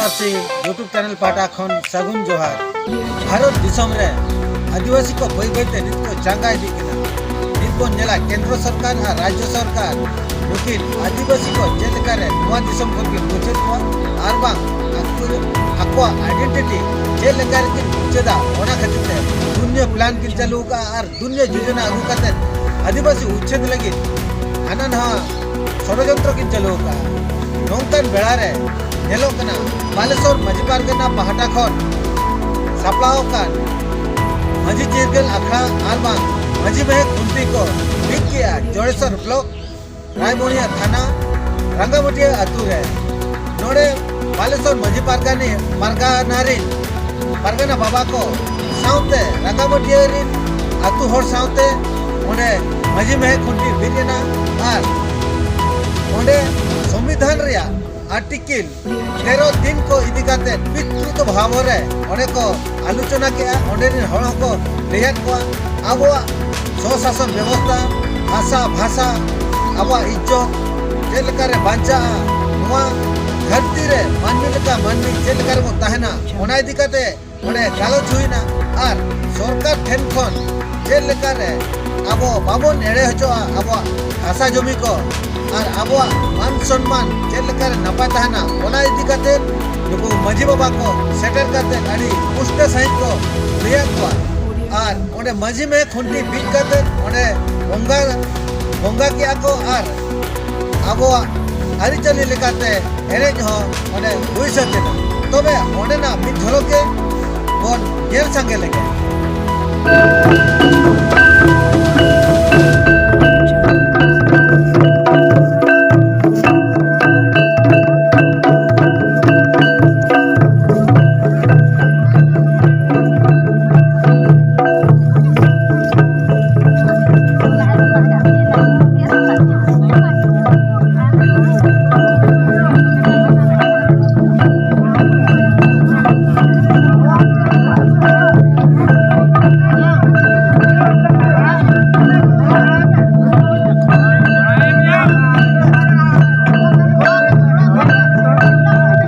RC YouTube channel पाटा खन सगुन जोहार भारत दिसम रे आदिवासी को बई बईते नित को चांगा इदी किना नित को नेला केंद्र सरकार और राज्य सरकार लेकिन आदिवासी को जेलका रे नवा दिसम को के मुचेद को आरबा आको आइडेंटिटी जेलका रे के मुचेदा ओना खतिते दुनिया प्लान किन चालू का और दुनिया योजना अगु कते आदिवासी उच्छेद लगी आनन हा षडयंत्र किन चालू का नौकन बेड़ा रे नेलोकना बालेश्वर माझी पारगना पहाटा खन सापलाव कान माझी चेरगल आखड़ा आरबा माझी बहे खुंती को बिक किया जोड़ेश्वर ब्लॉक रायमोनिया थाना रंगामटिया अतु रे नोड़े बालेश्वर माझी पारगना बाबा को साउते रंगामटिया रिन अतु होर साउते ओंडे माझी बहे खुंती बिरेना आर ओंडे संविधान रिया आर्टिकल 13 को इदी काते विस्तृत भाव रे ओंडे को आलोचना के ओंडे हड़ को लेहन को आबो स्वशासन व्यवस्था भाषा आबो इज्जत जेलका रे बांचा नवा धरती रे मानवी जेलका रे ताहना ओना इदी काते ओंडे गालोच हुइना आर सरकार ठेन खन जेलका रे आबो बाबन एड़े हचो आबो भाषा जमी को और अब मान सम्मान जेलका रे नपा ताहना ओना इदी काते नुको माझी बाबा को सेटल करते अड़ी पुष्ट सहित को लिया को और ओंडे माझी में खुंटी बिक करते ओंडे बोंगा किया को और अब आरिचली लेकाते एरेज हो ओंडे हुई सके तबे ओंडे ना मिट झलके बोन गेल संगे लेके